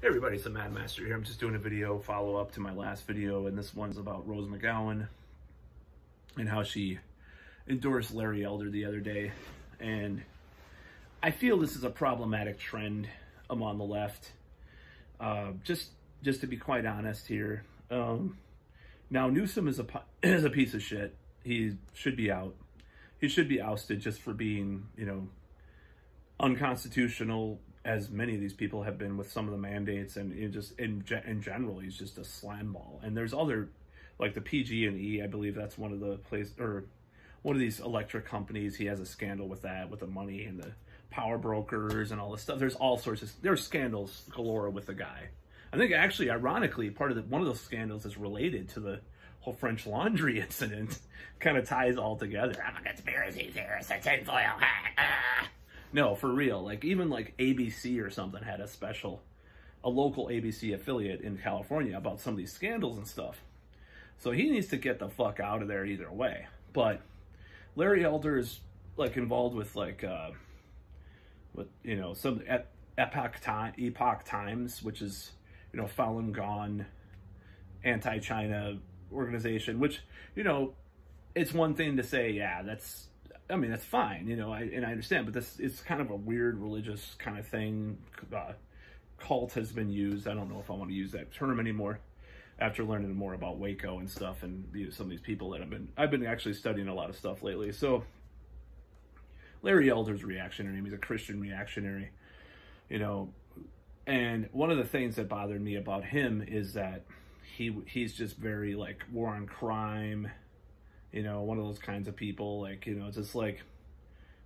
Hey everybody, it's the Mad Master here. I'm just doing a video follow-up to my last video, and this one's about Rose McGowan and how she endorsed Larry Elder the other day. And I feel this is a problematic trend among the left. Just to be quite honest here. Now Newsom is a piece of shit. He should be out. He should be ousted just for being, unconstitutional, as many of these people have been with some of the mandates, and just in general, he's just a slam ball. And there's other, like the PG&E, I believe that's one of the one of these electric companies. He has a scandal with that, with the money and the power brokers and all this stuff. There's all sorts of, there's scandals galore with the guy. I think actually, ironically, one of those scandals is related to the whole French Laundry incident. Kind of ties all together. I'm a conspiracy theorist, a tinfoil hat. No, for real. Like, even like ABC or something had a local ABC affiliate in California about some of these scandals and stuff. So he needs to get the fuck out of there either way. But Larry Elder is like involved with like, some Epoch Times, which is, Falun Gong, anti-China organization, which, it's one thing to say, yeah, that's fine, and I understand, but this is kind of a weird religious kind of thing. Cult has been used. I don't know if I want to use that term anymore after learning more about Waco and stuff, and some of these people that I've been actually studying a lot of stuff lately. So Larry Elder's reactionary. He's a Christian reactionary, and one of the things that bothered me about him is that he's just very like war on crime, one of those kinds of people, like, just like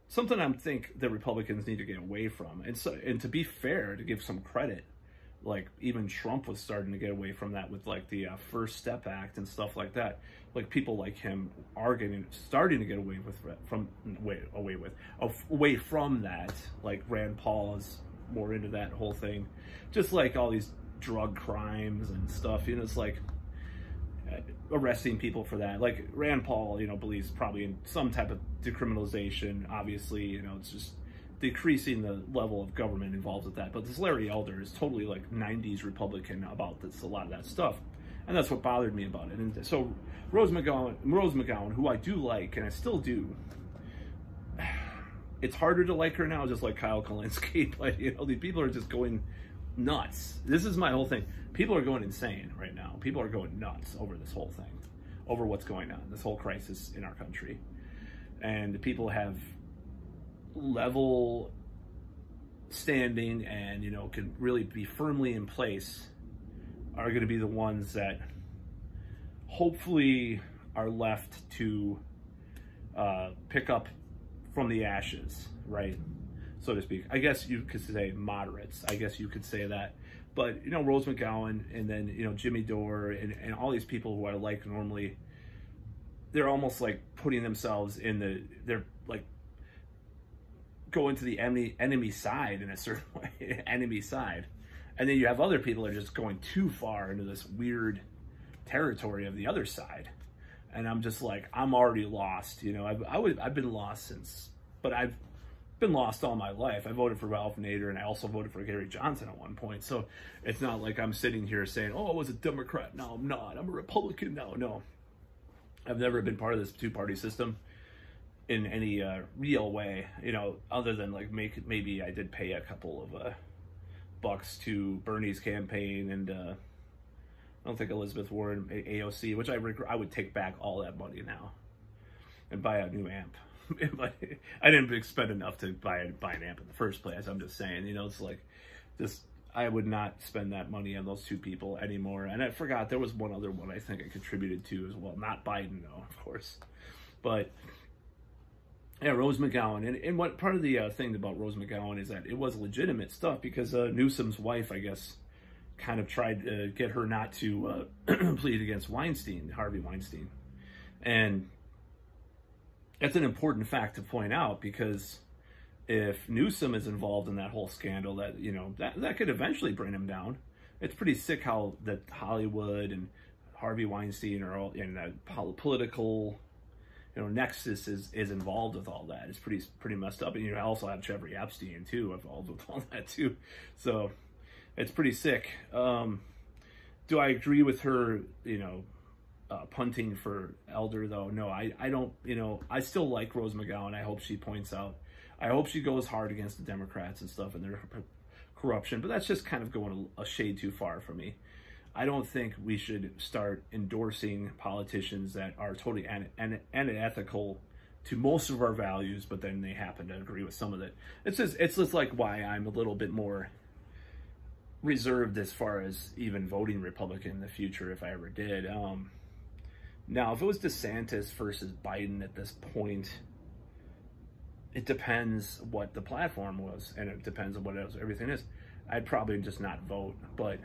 something I think that Republicans need to get away from. And to be fair, to give some credit, like even Trump was starting to get away from that with like the First Step Act and stuff like that. Like people like him are starting to get away from that. Like Rand Paul is more into that whole thing, just like all these drug crimes and stuff. It's like arresting people for that. Like Rand Paul, believes probably in some type of decriminalization. Obviously, it's just decreasing the level of government involved with that. But this Larry Elder is totally like 90s Republican about this, a lot of that stuff. And that's what bothered me about it. And so Rose McGowan, who I do like, and I still do, it's harder to like her now, just like Kyle Kalinske. But, these people are just going nuts. This is my whole thing. People are going insane right now. People are going nuts over this whole thing, over what's going on, this whole crisis in our country. And people have level standing and, can really be firmly in place, are going to be the ones that hopefully are left to pick up from the ashes, right? So to speak. I guess you could say moderates. I guess you could say that. But, Rose McGowan and then, Jimmy Dore and all these people who I like normally, they're almost like putting themselves they're like going to the enemy side in a certain way, enemy side. And then you have other people that are just going too far into this weird territory of the other side. And I'm just like, I'm already lost. I've been lost since, but I've been lost all my life. I voted for Ralph Nader, and I also voted for Gary Johnson at one point. So it's not like I'm sitting here saying, oh, I was a Democrat. No, I'm not. I'm a Republican. No. I've never been part of this two-party system in any real way, other than like maybe I did pay a couple of bucks to Bernie's campaign, and I don't think Elizabeth Warren, AOC, which I would take back all that money now and buy a new amp. I didn't spend enough to buy an amp in the first place. I'm just saying, it's like this. I would not spend that money on those two people anymore. And I forgot there was one other one I think I contributed to as well. Not Biden, though, of course. But yeah, Rose McGowan. And what part of the thing about Rose McGowan is that it was legitimate stuff, because Newsom's wife, I guess, kind of tried to get her not to plead against Harvey Weinstein. And that's an important fact to point out, because if Newsom is involved in that whole scandal, that that could eventually bring him down. It's pretty sick how that Hollywood and Harvey Weinstein are all in that political, nexus is involved with all that. It's pretty messed up. And you also have Jeffrey Epstein too involved with all that too. So it's pretty sick. Do I agree with her, punting for Elder though? No, I don't, I still like Rose McGowan. I hope she points out, I hope she goes hard against the Democrats and stuff and their corruption, but that's just kind of going a shade too far for me. I don't think we should start endorsing politicians that are totally unethical to most of our values, but then they happen to agree with some of it. It's just like why I'm a little bit more reserved as far as even voting Republican in the future if I ever did. Now, if it was DeSantis versus Biden at this point, it depends what the platform was, and it depends on what else everything is. I'd probably just not vote, but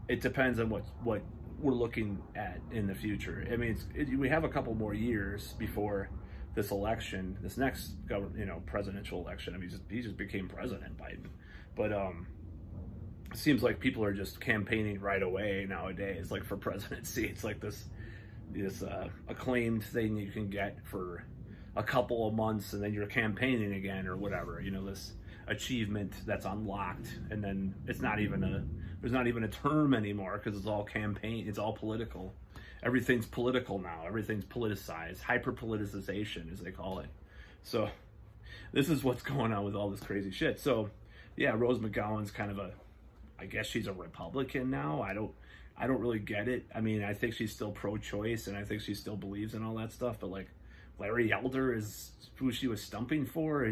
it depends on what we're looking at in the future. I mean, we have a couple more years before this election, this next presidential election. I mean, he just became president, Biden, but it seems like people are just campaigning right away nowadays, like for presidency. It's like this acclaimed thing you can get for a couple of months and then you're campaigning again or whatever, this achievement that's unlocked, and then it's not even there's not even a term anymore because it's all campaign, it's all political. Everything's political now, everything's politicized, hyper politicization as they call it. So this is what's going on with all this crazy shit. So yeah, Rose McGowan's kind of I guess she's a Republican now. I don't really get it. I mean, I think she's still pro-choice and I think she still believes in all that stuff, but like Larry Elder is who she was stumping for.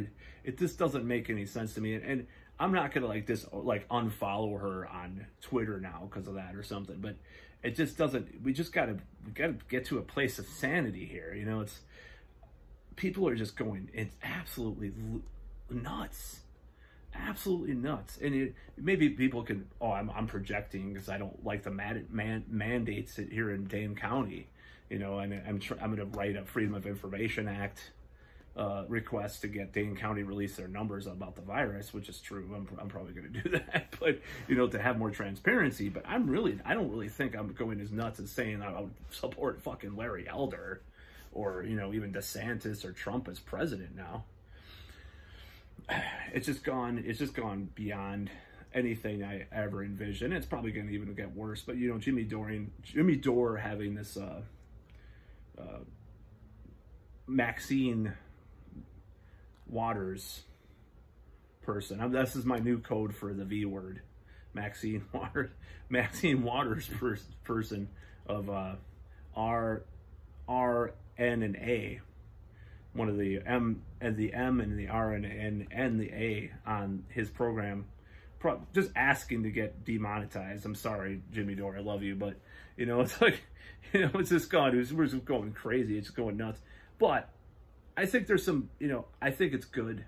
It just doesn't make any sense to me. And I'm not gonna unfollow her on Twitter now because of that or something. But it just doesn't. We gotta get to a place of sanity here. It's people are just going. It's absolutely nuts. Absolutely nuts. And maybe people can. Oh, I'm projecting because I don't like the mandates here in Dane County. And I'm going to write a Freedom of Information Act request to get Dane County release their numbers about the virus, which is true. I'm probably going to do that, but to have more transparency. But I don't really think I'm going as nuts as saying I would support fucking Larry Elder, or even DeSantis or Trump as president now. It's just gone beyond anything I ever envisioned. It's probably going to even get worse. But Jimmy Dore having this. Maxine Waters person. This is my new code for the V word. Maxine Waters person of R, N, and A. One of the M and the R and the A on his program. Just asking to get demonetized. I'm sorry, Jimmy Dore, I love you, but it's like, it's just gone. We're just going crazy. It's going nuts. But I think there's some, I think it's good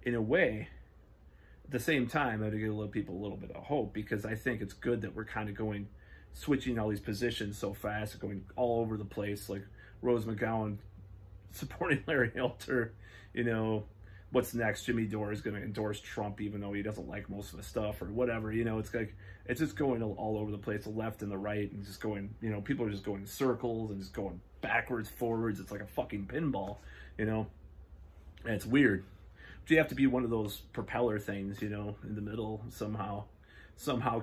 in a way. At the same time, I have to give people a little bit of hope, because I think it's good that we're kind of switching all these positions so fast, going all over the place. Like Rose McGowan supporting Larry Elder, what's next? Jimmy Dore is going to endorse Trump, even though he doesn't like most of the stuff or whatever. It's like, it's just going all over the place, the left and the right, and just going, people are just going in circles and just going backwards, forwards. It's like a fucking pinball, and it's weird. But you have to be one of those propeller things, in the middle somehow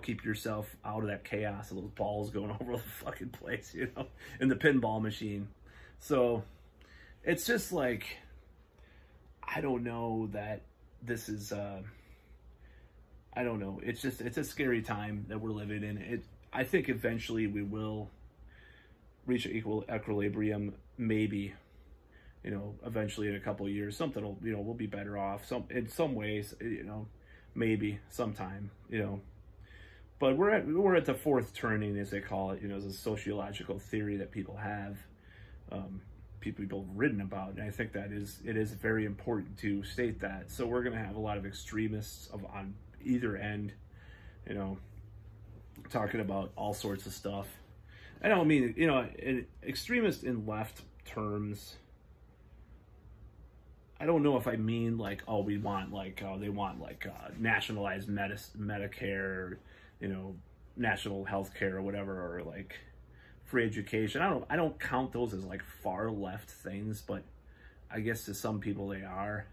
keep yourself out of that chaos of those balls going over the fucking place, in the pinball machine. So it's just like, I don't know that this is, I don't know. It's a scary time that we're living in. I think eventually we will reach an equilibrium, maybe, eventually in a couple of years, something will, we'll be better off in some ways, maybe sometime, but we're at the fourth turning, as they call it, it's a sociological theory that people have, people have written about, and I think that it is very important to state that. So we're going to have a lot of extremists on either end, talking about all sorts of stuff. I don't mean, an extremist in left terms. I don't know if I mean like, oh, we want like, they want like nationalized Medicare, national health care or whatever, or like free education. I don't count those as like far left things, but I guess to some people they are.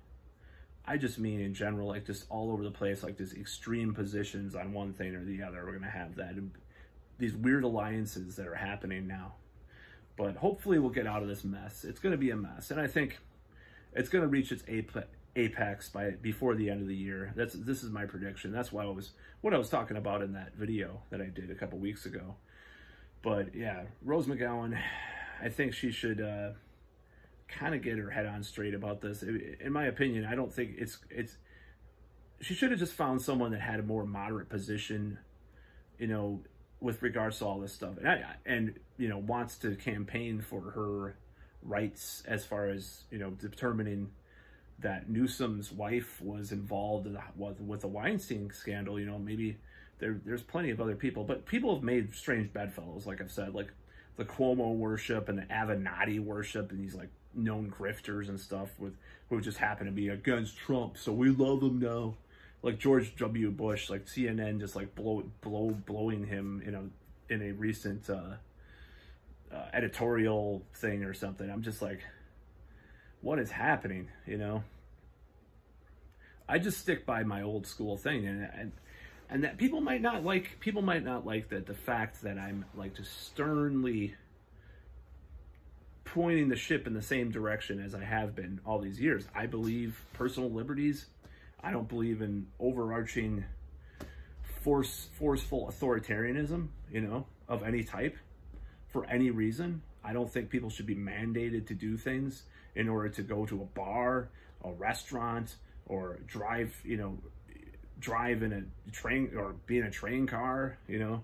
I just mean in general, like just all over the place, like these extreme positions on one thing or the other. We're going to have that. And these weird alliances that are happening now. But hopefully we'll get out of this mess. It's going to be a mess. And I think it's going to reach its apex before the end of the year. This is my prediction. That's what I was talking about in that video that I did a couple weeks ago. But yeah, Rose McGowan, I think she should kind of get her head on straight about this. In my opinion, I don't think she should have just found someone that had a more moderate position, you know, with regards to all this stuff, and you know, wants to campaign for her rights as far as, you know, determining that Newsom's wife was involved with the Weinstein scandal. You know, maybe there's plenty of other people, but people have made strange bedfellows, like I've said, like the Cuomo worship and the Avenatti worship, and these like known grifters and stuff who just happen to be against Trump, so we love him now. Like George W. Bush, like CNN just like blowing him, you know, in a recent editorial thing or something. I'm just like, what is happening? You know, I just stick by my old school thing, and that people might not like that the fact that I'm like just sternly pointing the ship in the same direction as I have been all these years. I believe personal liberties. I don't believe in overarching forceful authoritarianism, you know, of any type for any reason. I don't think people should be mandated to do things in order to go to a bar, a restaurant, or drive in a train or be in a train car, you know.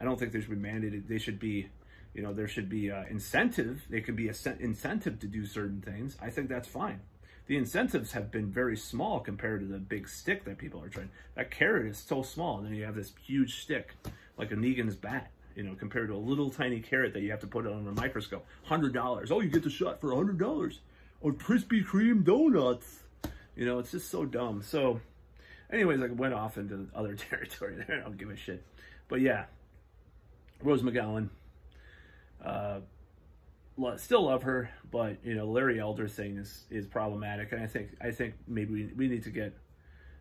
I don't think they should be mandated. They should be, you know, there should be incentive. There could be a incentive to do certain things. I think that's fine. The incentives have been very small compared to the big stick that people are trying. That carrot is so small, and then you have this huge stick, like a Negan's bat, you know, compared to a little tiny carrot that you have to put on a microscope. $100. Oh, you get the shot for $100 on Krispy Kreme donuts. You know, it's just so dumb. So, anyways, I went off into other territory there. I don't give a shit. But yeah, Rose McGowan. Still love her, but you know, Larry Elder thing is problematic, and I think maybe we need to get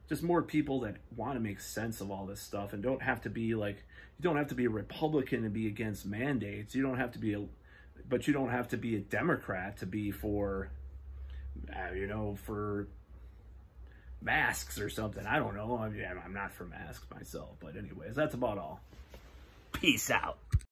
just more people that want to make sense of all this stuff and don't have to be like, you don't have to be a Republican to be against mandates. You don't have to be but you don't have to be a Democrat to be for, you know, for masks or something. I don't know. I mean, I'm not for masks myself, but anyways, that's about all. Peace out.